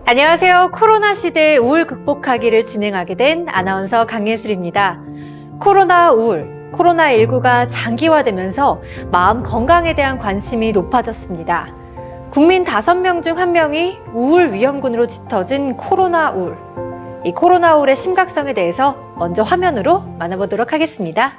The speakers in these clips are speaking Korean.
안녕하세요. 코로나 시대의 우울 극복하기를 진행하게 된 아나운서 강예슬입니다. 코로나 우울, 코로나19가 장기화되면서 마음 건강에 대한 관심이 높아졌습니다. 국민 5명 중 1명이 우울 위험군으로 짙어진 코로나 우울. 이 코로나 우울의 심각성에 대해서 먼저 화면으로 만나보도록 하겠습니다.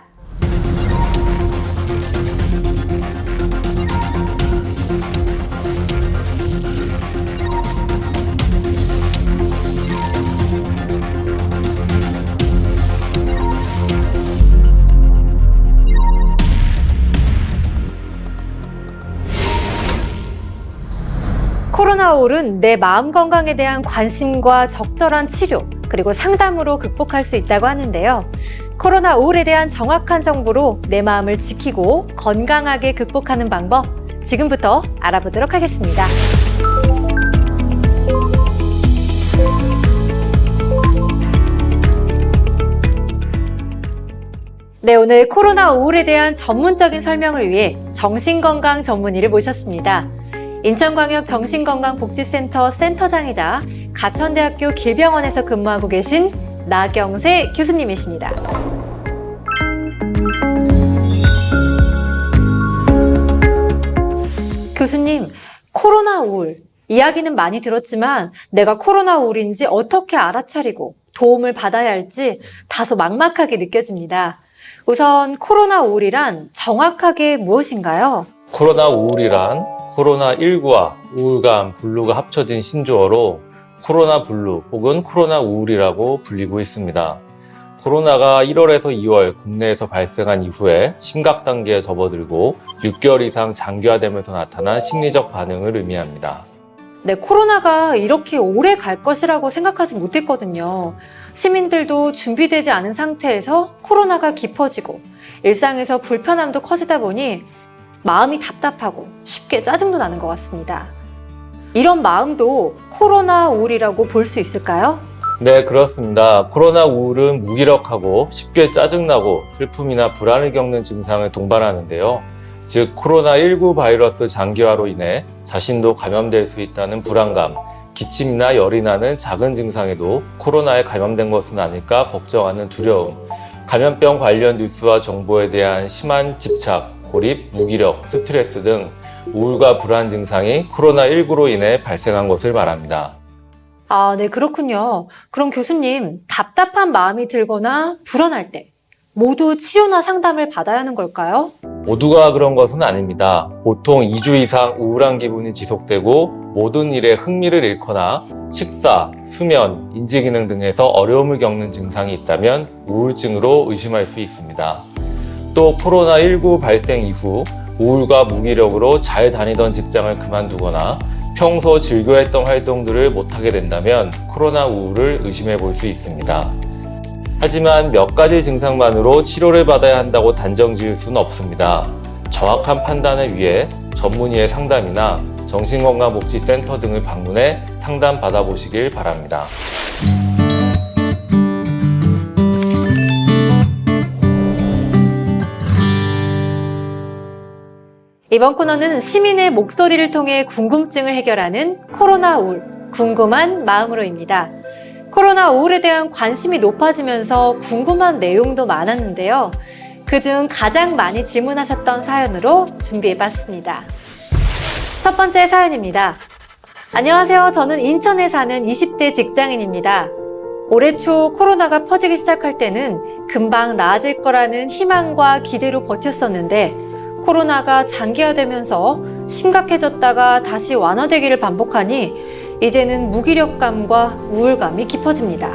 코로나 우울은 내 마음 건강에 대한 관심과 적절한 치료, 그리고 상담으로 극복할 수 있다고 하는데요. 코로나 우울에 대한 정확한 정보로 내 마음을 지키고 건강하게 극복하는 방법, 지금부터 알아보도록 하겠습니다. 네, 오늘 코로나 우울에 대한 전문적인 설명을 위해 정신건강 전문의를 모셨습니다. 인천광역 정신건강복지센터 센터장이자 가천대학교 길병원에서 근무하고 계신 나경세 교수님이십니다. 교수님, 코로나 우울, 이야기는 많이 들었지만 내가 코로나 우울인지 어떻게 알아차리고 도움을 받아야 할지 다소 막막하게 느껴집니다. 우선 코로나 우울이란 정확하게 무엇인가요? 코로나 우울이란 코로나19와 우울감, 블루가 합쳐진 신조어로 코로나 블루 혹은 코로나 우울이라고 불리고 있습니다. 코로나가 1월에서 2월 국내에서 발생한 이후에 심각 단계에 접어들고 6개월 이상 장기화되면서 나타난 심리적 반응을 의미합니다. 네, 코로나가 이렇게 오래 갈 것이라고 생각하지 못했거든요. 시민들도 준비되지 않은 상태에서 코로나가 깊어지고 일상에서 불편함도 커지다 보니 마음이 답답하고 쉽게 짜증도 나는 것 같습니다. 이런 마음도 코로나 우울이라고 볼 수 있을까요? 네, 그렇습니다. 코로나 우울은 무기력하고 쉽게 짜증나고 슬픔이나 불안을 겪는 증상을 동반하는데요. 즉, 코로나19 바이러스 장기화로 인해 자신도 감염될 수 있다는 불안감, 기침이나 열이 나는 작은 증상에도 코로나에 감염된 것은 아닐까 걱정하는 두려움, 감염병 관련 뉴스와 정보에 대한 심한 집착, 고립, 무기력, 스트레스 등 우울과 불안 증상이 코로나19로 인해 발생한 것을 말합니다. 아, 네, 그렇군요. 그럼 교수님, 답답한 마음이 들거나 불안할 때 모두 치료나 상담을 받아야 하는 걸까요? 모두가 그런 것은 아닙니다. 보통 2주 이상 우울한 기분이 지속되고 모든 일에 흥미를 잃거나 식사, 수면, 인지기능 등에서 어려움을 겪는 증상이 있다면 우울증으로 의심할 수 있습니다. 또 코로나19 발생 이후 우울과 무기력으로 잘 다니던 직장을 그만두거나 평소 즐겨했던 활동들을 못하게 된다면 코로나 우울을 의심해 볼 수 있습니다. 하지만 몇 가지 증상만으로 치료를 받아야 한다고 단정 지을 수는 없습니다. 정확한 판단을 위해 전문의의 상담이나 정신건강복지센터 등을 방문해 상담 받아보시길 바랍니다. 이번 코너는 시민의 목소리를 통해 궁금증을 해결하는 코로나 우울, 궁금한 마음으로입니다. 코로나 우울에 대한 관심이 높아지면서 궁금한 내용도 많았는데요. 그중 가장 많이 질문하셨던 사연으로 준비해봤습니다. 첫 번째 사연입니다. 안녕하세요. 저는 인천에 사는 20대 직장인입니다. 올해 초 코로나가 퍼지기 시작할 때는 금방 나아질 거라는 희망과 기대로 버텼었는데 코로나가 장기화되면서 심각해졌다가 다시 완화되기를 반복하니 이제는 무기력감과 우울감이 깊어집니다.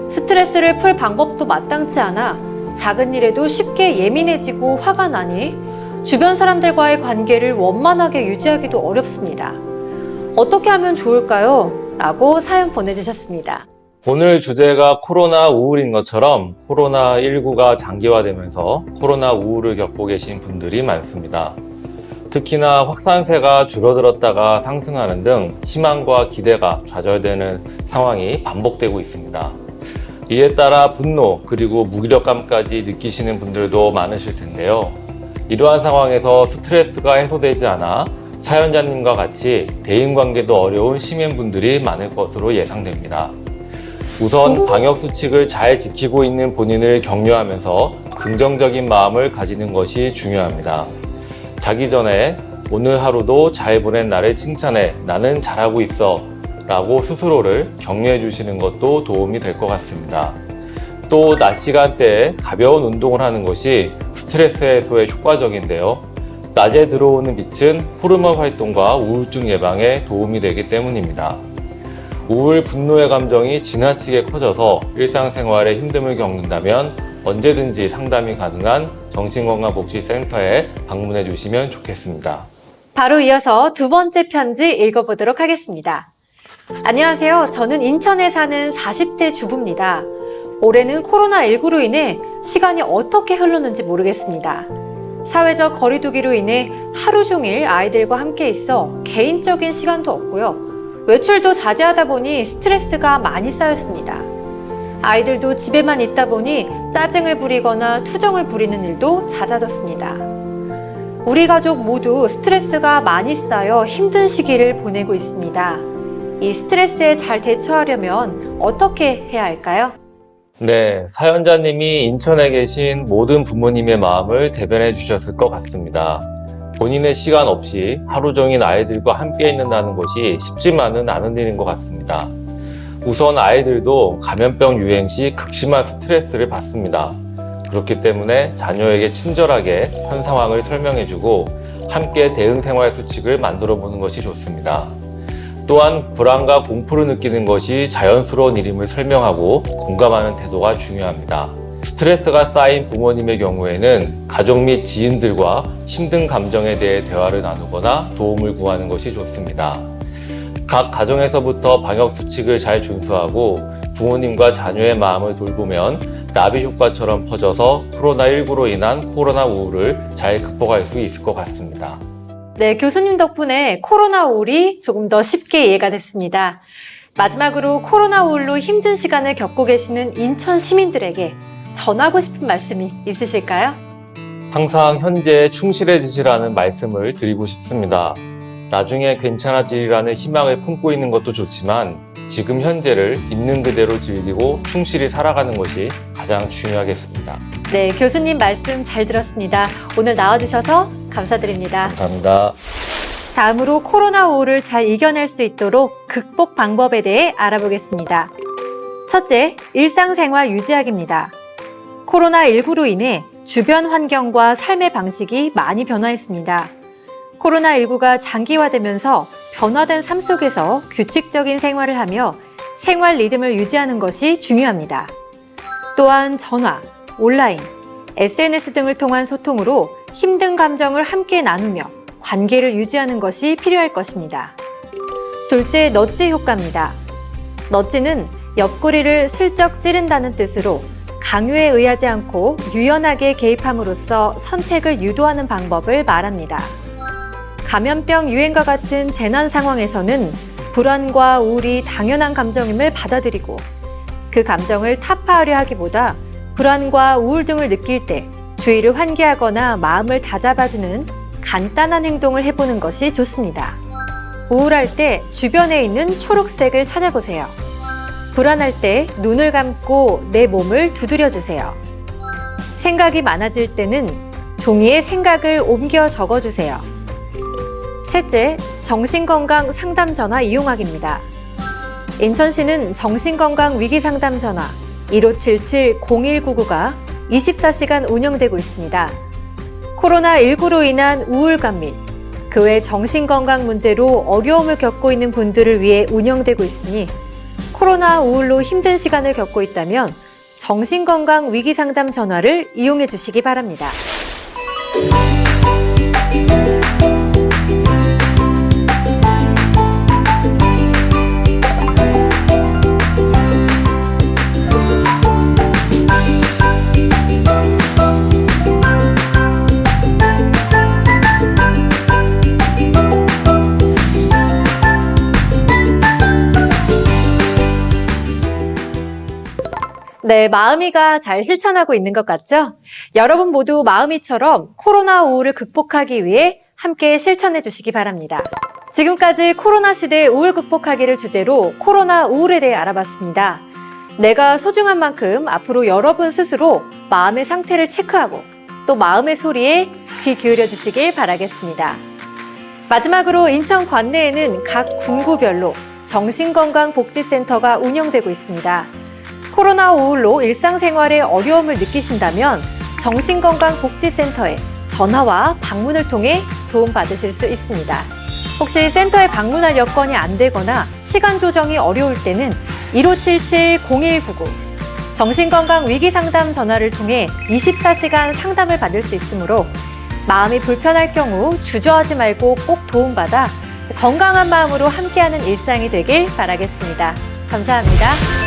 스트레스를 풀 방법도 마땅치 않아 작은 일에도 쉽게 예민해지고 화가 나니 주변 사람들과의 관계를 원만하게 유지하기도 어렵습니다. 어떻게 하면 좋을까요? 라고 사연 보내주셨습니다. 오늘 주제가 코로나 우울인 것처럼 코로나19가 장기화되면서 코로나 우울을 겪고 계신 분들이 많습니다. 특히나 확산세가 줄어들었다가 상승하는 등 희망과 기대가 좌절되는 상황이 반복되고 있습니다. 이에 따라 분노 그리고 무기력감까지 느끼시는 분들도 많으실 텐데요. 이러한 상황에서 스트레스가 해소되지 않아 사연자님과 같이 대인관계도 어려운 시민분들이 많을 것으로 예상됩니다. 우선 방역수칙을 잘 지키고 있는 본인을 격려하면서 긍정적인 마음을 가지는 것이 중요합니다. 자기 전에 오늘 하루도 잘 보낸 나를 칭찬해, 나는 잘하고 있어 라고 스스로를 격려해 주시는 것도 도움이 될 것 같습니다. 또 낮 시간대에 가벼운 운동을 하는 것이 스트레스 해소에 효과적인데요. 낮에 들어오는 빛은 호르몬 활동과 우울증 예방에 도움이 되기 때문입니다. 우울, 분노의 감정이 지나치게 커져서 일상생활에 힘듦을 겪는다면 언제든지 상담이 가능한 정신건강복지센터에 방문해 주시면 좋겠습니다. 바로 이어서 두 번째 편지 읽어보도록 하겠습니다. 안녕하세요. 저는 인천에 사는 40대 주부입니다. 올해는 코로나19로 인해 시간이 어떻게 흘렀는지 모르겠습니다. 사회적 거리두기로 인해 하루 종일 아이들과 함께 있어 개인적인 시간도 없고요. 외출도 자제하다 보니 스트레스가 많이 쌓였습니다. 아이들도 집에만 있다 보니 짜증을 부리거나 투정을 부리는 일도 잦아졌습니다. 우리 가족 모두 스트레스가 많이 쌓여 힘든 시기를 보내고 있습니다. 이 스트레스에 잘 대처하려면 어떻게 해야 할까요? 네, 사연자님이 인천에 계신 모든 부모님의 마음을 대변해 주셨을 것 같습니다. 본인의 시간 없이 하루 종일 아이들과 함께 있는다는 것이 쉽지만은 않은 일인 것 같습니다. 우선 아이들도 감염병 유행 시 극심한 스트레스를 받습니다. 그렇기 때문에 자녀에게 친절하게 현 상황을 설명해주고 함께 대응 생활 수칙을 만들어 보는 것이 좋습니다. 또한 불안과 공포를 느끼는 것이 자연스러운 일임을 설명하고 공감하는 태도가 중요합니다. 스트레스가 쌓인 부모님의 경우에는 가족 및 지인들과 힘든 감정에 대해 대화를 나누거나 도움을 구하는 것이 좋습니다. 각 가정에서부터 방역수칙을 잘 준수하고 부모님과 자녀의 마음을 돌보면 나비 효과처럼 퍼져서 코로나19로 인한 코로나 우울을 잘 극복할 수 있을 것 같습니다. 네, 교수님 덕분에 코로나 우울이 조금 더 쉽게 이해가 됐습니다. 마지막으로 코로나 우울로 힘든 시간을 겪고 계시는 인천 시민들에게 전하고 싶은 말씀이 있으실까요? 항상 현재에 충실해지시라는 말씀을 드리고 싶습니다. 나중에 괜찮아지리라는 희망을 품고 있는 것도 좋지만 지금 현재를 있는 그대로 즐기고 충실히 살아가는 것이 가장 중요하겠습니다. 네, 교수님 말씀 잘 들었습니다. 오늘 나와주셔서 감사드립니다. 감사합니다. 다음으로 코로나 우울을 잘 이겨낼 수 있도록 극복 방법에 대해 알아보겠습니다. 첫째, 일상생활 유지하기입니다. 코로나19로 인해 주변 환경과 삶의 방식이 많이 변화했습니다. 코로나19가 장기화되면서 변화된 삶 속에서 규칙적인 생활을 하며 생활 리듬을 유지하는 것이 중요합니다. 또한 전화, 온라인, SNS 등을 통한 소통으로 힘든 감정을 함께 나누며 관계를 유지하는 것이 필요할 것입니다. 둘째, 넛지 효과입니다. 넛지는 옆구리를 슬쩍 찌른다는 뜻으로 강요에 의하지 않고 유연하게 개입함으로써 선택을 유도하는 방법을 말합니다. 감염병 유행과 같은 재난 상황에서는 불안과 우울이 당연한 감정임을 받아들이고 그 감정을 타파하려 하기보다 불안과 우울증을 느낄 때 주의를 환기하거나 마음을 다잡아주는 간단한 행동을 해보는 것이 좋습니다. 우울할 때 주변에 있는 초록색을 찾아보세요. 불안할 때 눈을 감고 내 몸을 두드려 주세요. 생각이 많아질 때는 종이에 생각을 옮겨 적어주세요. 셋째, 정신건강 상담 전화 이용하기입니다. 인천시는 정신건강 위기상담 전화 1577-0199가 24시간 운영되고 있습니다. 코로나19로 인한 우울감 및 그 외 정신건강 문제로 어려움을 겪고 있는 분들을 위해 운영되고 있으니 코로나 우울로 힘든 시간을 겪고 있다면 정신건강 위기상담 전화를 이용해 주시기 바랍니다. 네, 마음이가 잘 실천하고 있는 것 같죠? 여러분 모두 마음이처럼 코로나 우울을 극복하기 위해 함께 실천해 주시기 바랍니다. 지금까지 코로나 시대 우울 극복하기를 주제로 코로나 우울에 대해 알아봤습니다. 내가 소중한 만큼 앞으로 여러분 스스로 마음의 상태를 체크하고 또 마음의 소리에 귀 기울여 주시길 바라겠습니다. 마지막으로 인천 관내에는 각 군구별로 정신건강복지센터가 운영되고 있습니다. 코로나 우울로 일상생활에 어려움을 느끼신다면 정신건강복지센터에 전화와 방문을 통해 도움받으실 수 있습니다. 혹시 센터에 방문할 여건이 안 되거나 시간 조정이 어려울 때는 1577-0199 정신건강 위기상담 전화를 통해 24시간 상담을 받을 수 있으므로 마음이 불편할 경우 주저하지 말고 꼭 도움받아 건강한 마음으로 함께하는 일상이 되길 바라겠습니다. 감사합니다.